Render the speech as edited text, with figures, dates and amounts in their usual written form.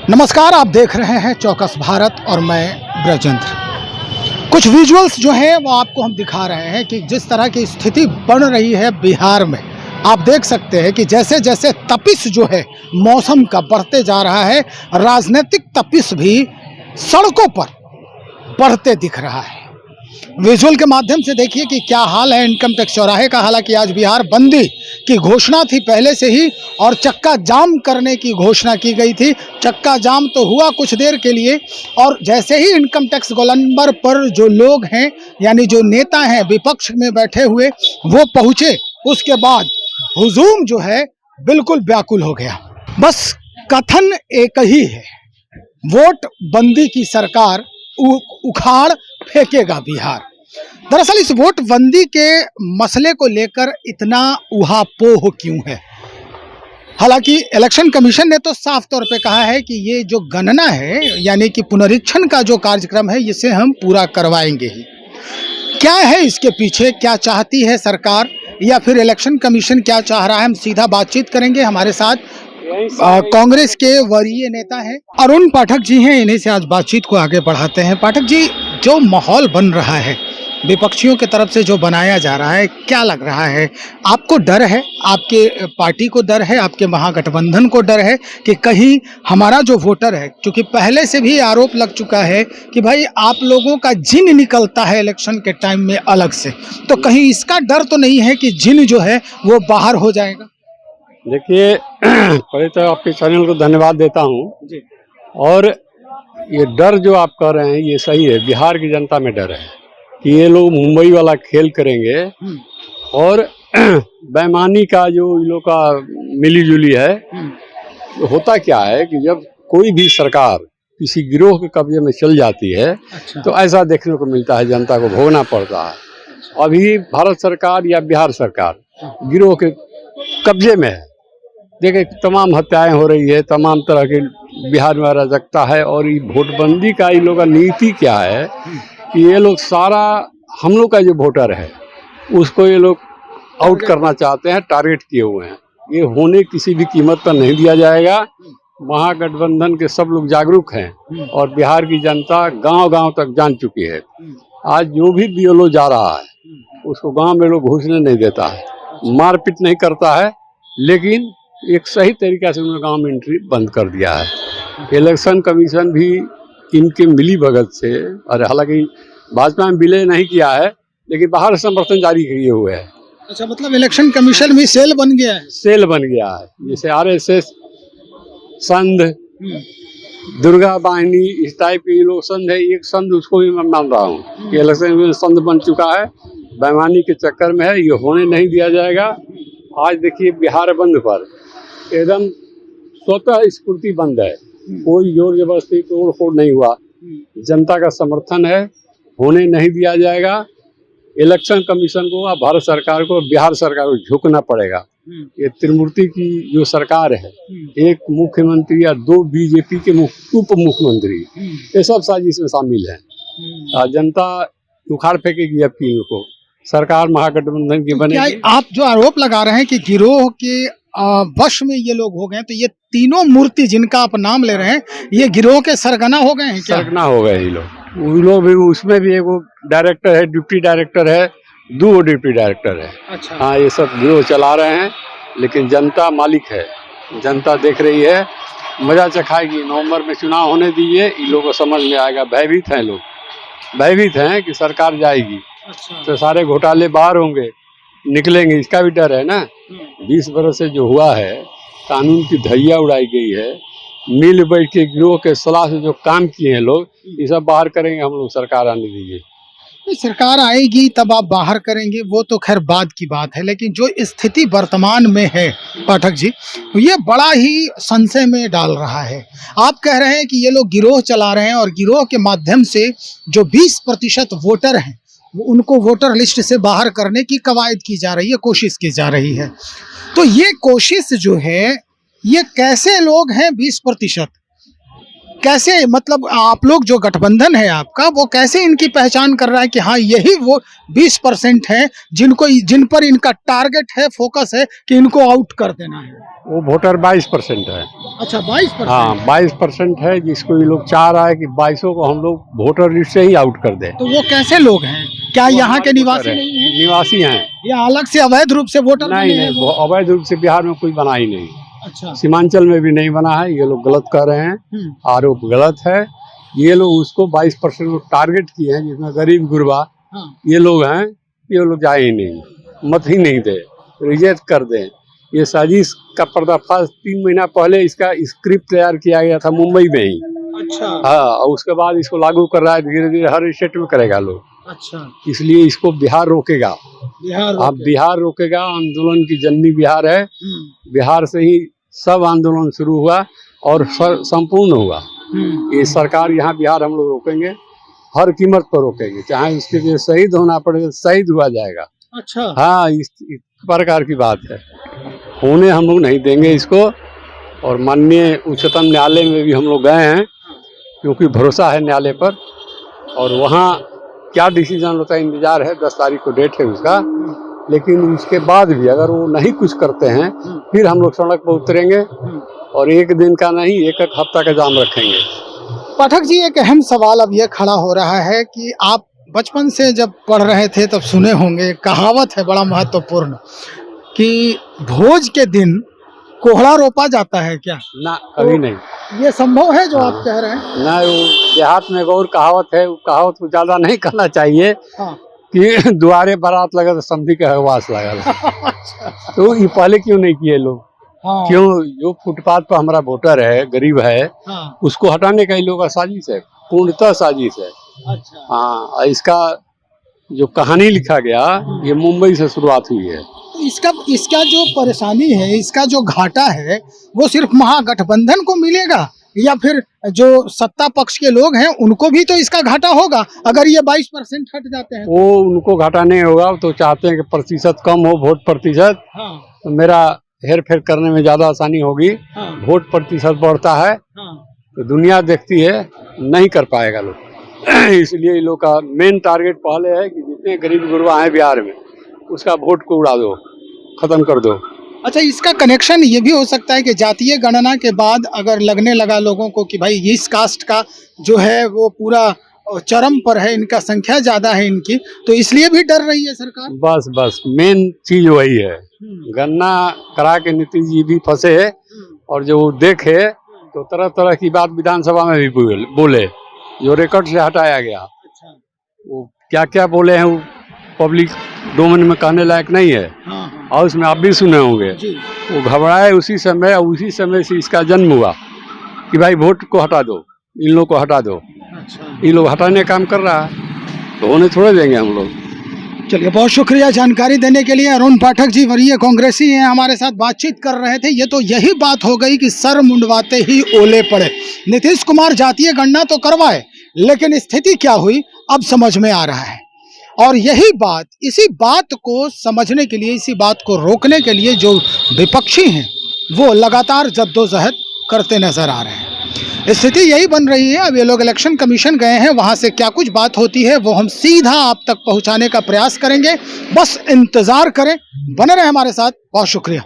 नमस्कार, आप देख रहे हैं चौकस भारत और मैं ब्रजेंद्र। कुछ विजुअल्स जो हैं वो आपको हम दिखा रहे हैं कि जिस तरह की स्थिति बन रही है बिहार में। आप देख सकते हैं कि जैसे जैसे तपिश जो है मौसम का बढ़ते जा रहा है, राजनीतिक तपिश भी सड़कों पर बढ़ते दिख रहा है। विजुअल के माध्यम से देखिए कि क्या हाल है इनकम टैक्स चौराहे का। हालांकि आज बिहार बंदी की घोषणा थी पहले से ही और चक्का जाम करने की घोषणा की गई थी। चक्का जाम तो हुआ कुछ देर के लिए, और जैसे ही इनकम टैक्स गोलंबर पर जो लोग हैं यानी जो नेता हैं विपक्ष में बैठे हुए वो पहुंचे, उसके बाद हुजूम जो है बिल्कुल व्याकुल हो गया। बस कथन एक ही है, वोट बंदी की सरकार उखाड़ फेंकेगा बिहार। दरअसल इस वोट बंदी के मसले को लेकर इतना उहापोह क्यों है? हालांकि इलेक्शन कमीशन ने तो साफ तौर पे कहा है कि ये जो गणना है यानी कि पुनरीक्षण का जो कार्यक्रम है इसे हम पूरा करवाएंगे ही। क्या है इसके पीछे, क्या चाहती है सरकार या फिर इलेक्शन कमीशन क्या चाह रहा है, हम सीधा बातचीत करेंगे। हमारे साथ कांग्रेस के वरीय नेता हैं अरुण पाठक जी हैं, इन्हीं से आज बातचीत को आगे बढ़ाते हैं। पाठक जी, जो माहौल बन रहा है विपक्षियों की तरफ से जो बनाया जा रहा है, क्या लग रहा है? आपको डर है, आपके पार्टी को डर है, आपके महागठबंधन को डर है कि कहीं हमारा जो वोटर है, क्योंकि पहले से भी आरोप लग चुका है कि भाई आप लोगों का जिन निकलता है इलेक्शन के टाइम में अलग से, तो कहीं इसका डर तो नहीं है कि जिन जो है वो बाहर हो जाएगा? देखिए, पहले तो आपके चैनल को धन्यवाद देता हूँ जी। और ये डर जो आप कह रहे हैं ये सही है। बिहार की जनता में डर है कि ये लोग मुंबई वाला खेल करेंगे और बेईमानी का जो इन लोग का मिली जुली है। तो होता क्या है कि जब कोई भी सरकार किसी गिरोह के कब्जे में चल जाती है तो ऐसा देखने को मिलता है, जनता को भोगना पड़ता है। अभी भारत सरकार या बिहार सरकार गिरोह के कब्जे में है। देखिए, तमाम हत्याएं हो रही है, तमाम तरह के बिहार में अराजकता है। और ये वोटबंदी का इन लोग का नीति क्या है कि ये लोग सारा हम लोग का जो वोटर है उसको ये लोग आउट करना चाहते हैं, टारगेट किए हुए हैं। ये होने किसी भी कीमत पर नहीं दिया जाएगा। महागठबंधन के सब लोग जागरूक हैं और बिहार की जनता गांव-गांव तक जान चुकी है। आज जो भी बीएलओ जा रहा है उसको गांव में लोग घुसने नहीं देता है, मारपीट नहीं करता है, लेकिन एक सही तरीक़ा से उन्होंने गांव में एंट्री बंद कर दिया है। इलेक्शन कमीशन भी इनके मिली भगत से, और हालांकि भाजपा में विलय नहीं किया है लेकिन बाहर समर्थन जारी किए हुए है। अच्छा, मतलब इलेक्शन कमीशन भी सेल बन गया है? सेल बन गया है, जैसे आरएसएस, संघ, दुर्गा वाहिनी, इस टाइप के लोग संघ है। एक संघ उसको भी मैं मान रहा हूँ कि इलेक्शन कमीशन संघ बन चुका है, बेईमानी के चक्कर में है, ये होने नहीं दिया जाएगा। आज देखिए बिहार बंद पर एकदम स्वतः स्फूर्ति बंद है, कोई जोर जबरदस्ती तोड़ फोड़ नहीं हुआ, जनता का समर्थन है, होने नहीं दिया जाएगा। इलेक्शन कमीशन को, भारत सरकार को, बिहार सरकार को झुकना पड़ेगा। ये त्रिमूर्ति की जो सरकार है, एक मुख्यमंत्री या दो बीजेपी के उप मुख्यमंत्री, ये सब साजिश में शामिल है। जनता उखाड़ फेंकेगी अब की इनको। सरकार महागठबंधन की बनेगी। आप जो आरोप लगा रहे हैं कि गिरोह के वश में ये लोग हो गए, तो ये तीनों मूर्ति जिनका आप नाम ले रहे हैं ये गिरोह के सरगना हो गए हैं क्या? सरगना हो गए ये लोग। उन लोग भी, उसमें भी एक डायरेक्टर है, डिप्टी डायरेक्टर है, 2 डिप्टी डायरेक्टर है। अच्छा। हाँ, ये सब गिरोह चला रहे हैं, लेकिन जनता मालिक है, जनता देख रही है, मजा चखाएगी। नवंबर में चुनाव होने दीजिए, इन लोगों को समझ में आएगा। भयभीत हैं लोग, भयभीत हैं कि सरकार जाएगी। अच्छा। तो सारे घोटाले बाहर होंगे, निकलेंगे, इसका भी डर है ना। 20 बरस से जो हुआ है, कानून की धैया उड़ाई गई है, मिल बैठ के गिरोह के सलाह से जो काम किए हैं लोग, ये सब बाहर करेंगे हम लोग। सरकार आने दीजिए। सरकार आएगी तब आप बाहर करेंगे, वो तो खैर बाद की बात है, लेकिन जो स्थिति वर्तमान में है पाठक जी, ये बड़ा ही संशय में डाल रहा है। आप कह रहे हैं कि ये लोग गिरोह चला रहे हैं और गिरोह के माध्यम से जो 20% वोटर हैं उनको वोटर लिस्ट से बाहर करने की कवायद की जा रही है, कोशिश की जा रही है। तो ये कोशिश जो है, ये कैसे लोग हैं 20%? कैसे, मतलब आप लोग जो गठबंधन है आपका, वो कैसे इनकी पहचान कर रहा है कि हाँ यही वो 20% है जिन पर इनका टारगेट है, फोकस है कि इनको आउट कर देना है? वो वोटर 22% है। अच्छा 22%। हाँ 22% है, जिसको ये लोग चाह रहा है कि 2200 को हम लोग वोटर लिस्ट से ही आउट कर दें। तो वो कैसे लोग हैं? क्या वो यहाँ के हमारे निवासी वोटर हैं, नहीं है निवासी हैं। या अलग से अवैध रूप से वोटर बने नहीं हैं नहीं, वो? वो अवैध रूप से बिहार में कोई बना ही नहीं। अच्छा। सीमांचल में भी नहीं बना है, ये लोग गलत कर रहे हैं, आरोप गलत है। ये लोग उसको 22% को टारगेट किए हैं, जिसमें गरीब गुरबा हाँ। ये लोग हैं, ये लोग जाए ही नहीं, मत ही नहीं दे, रिजेक्ट कर दें। ये साजिश का पर्दाफाश 3 महीना पहले इसका स्क्रिप्ट तैयार किया गया था मुंबई में ही। अच्छा। हाँ, और उसके बाद इसको लागू कर रहा है, धीरे धीरे हर स्टेट में करेगा लोग। अच्छा। इसलिए इसको बिहार रोकेगा। बिहार अब बिहार रोकेगा, आंदोलन की जननी बिहार है। बिहार से ही सब आंदोलन शुरू हुआ और संपूर्ण हुआ। ये सरकार यहाँ बिहार हम लोग रोकेंगे, हर कीमत पर रोकेंगे, चाहे उसके लिए शहीद होना पड़े, शहीद हुआ जाएगा। अच्छा। हाँ, इस प्रकार की बात है, होने हम लोग नहीं देंगे इसको। और माननीय उच्चतम न्यायालय में भी हम लोग गए हैं, क्योंकि भरोसा है न्यायालय पर, और वहाँ क्या डिसीजन होता है इंतजार है, 10 तारीख को डेट है उसका। लेकिन उसके बाद भी अगर वो नहीं कुछ करते हैं, फिर हम लोग सड़क पर उतरेंगे, और एक दिन का नहीं, एक हफ्ता का जाम रखेंगे। पाठक जी, एक अहम सवाल अब ये खड़ा हो रहा है कि आप बचपन से जब पढ़ रहे थे तब सुने होंगे, कहावत है बड़ा महत्वपूर्ण कि भोज के दिन कोहड़ा रोपा जाता है क्या? ना, कभी नहीं। ये संभव है जो आप कह रहे हैं? ना, वो देहात में एक और कहावत है, वो कहावत को ज्यादा नहीं कहना चाहिए। हाँ। कि द्वारे बारात लगा तो समझी के हवास लगा। तो ये पहले क्यों नहीं किए लोग? हाँ। क्यों? जो फुटपाथ पर हमारा वोटर है, गरीब है, हाँ। उसको हटाने का इन लोगों का साजिश है, पूर्णतः साजिश है। अच्छा। हाँ, इसका जो कहानी लिखा गया, ये मुंबई से शुरुआत हुई है। तो इसका जो परेशानी है, इसका जो घाटा है, वो सिर्फ महागठबंधन को मिलेगा या फिर जो सत्ता पक्ष के लोग हैं उनको भी तो इसका घाटा होगा अगर ये 22% हट जाते हैं? वो उनको घाटा नहीं होगा, तो चाहते हैं कि प्रतिशत कम हो, वोट प्रतिशत। हाँ। तो मेरा हेर फेर करने में ज्यादा आसानी होगी। हाँ। वोट प्रतिशत बढ़ता है। हाँ। तो दुनिया देखती है, नहीं कर पाएगा लोग। इसलिए इन लोग का मेन टारगेट पहले है कि जितने गरीब गुरबा हैं बिहार में, उसका वोट को उड़ा दो, खत्म कर दो। अच्छा, इसका कनेक्शन ये भी हो सकता है कि जातीय गणना के बाद अगर लगने लगा लोगों को कि भाई इस कास्ट का जो है वो पूरा चरम पर है, इनका संख्या ज्यादा है इनकी, तो इसलिए भी डर रही है सरकार? बस मेन चीज वही है। गणना करा के नीतीश जी भी फंसे, और जो देखे तो तरह तरह की बात विधानसभा में भी बोले, जो रिकॉर्ड से हटाया गया। अच्छा। वो क्या क्या बोले हैं, वो पब्लिक डोमेन में कहने लायक नहीं है। हाँ। और उसमें आप भी सुने होंगे। वो घबराए उसी समय, और उसी समय से इसका जन्म हुआ कि भाई वोट को हटा दो, इन लोग को हटा दो। अच्छा। ये लोग हटाने का काम कर रहा है, तो होने थोड़े देंगे हम लोग। चलिए, बहुत शुक्रिया जानकारी देने के लिए। अरुण पाठक जी वरीय कांग्रेसी हैं, हमारे साथ बातचीत कर रहे थे। ये तो यही बात हो गई कि सर मुंडवाते ही ओले पड़े। नीतीश कुमार जातीय गणना तो करवाए, लेकिन स्थिति क्या हुई अब समझ में आ रहा है। और यही बात, इसी बात को समझने के लिए, इसी बात को रोकने के लिए जो विपक्षी हैं वो लगातार जद्दोजहद करते नजर आ रहे हैं। स्थिति यही बन रही है। अब ये लोग इलेक्शन कमीशन गए हैं, वहां से क्या कुछ बात होती है वो हम सीधा आप तक पहुंचाने का प्रयास करेंगे। बस इंतजार करें, बने रहे हमारे साथ। बहुत शुक्रिया।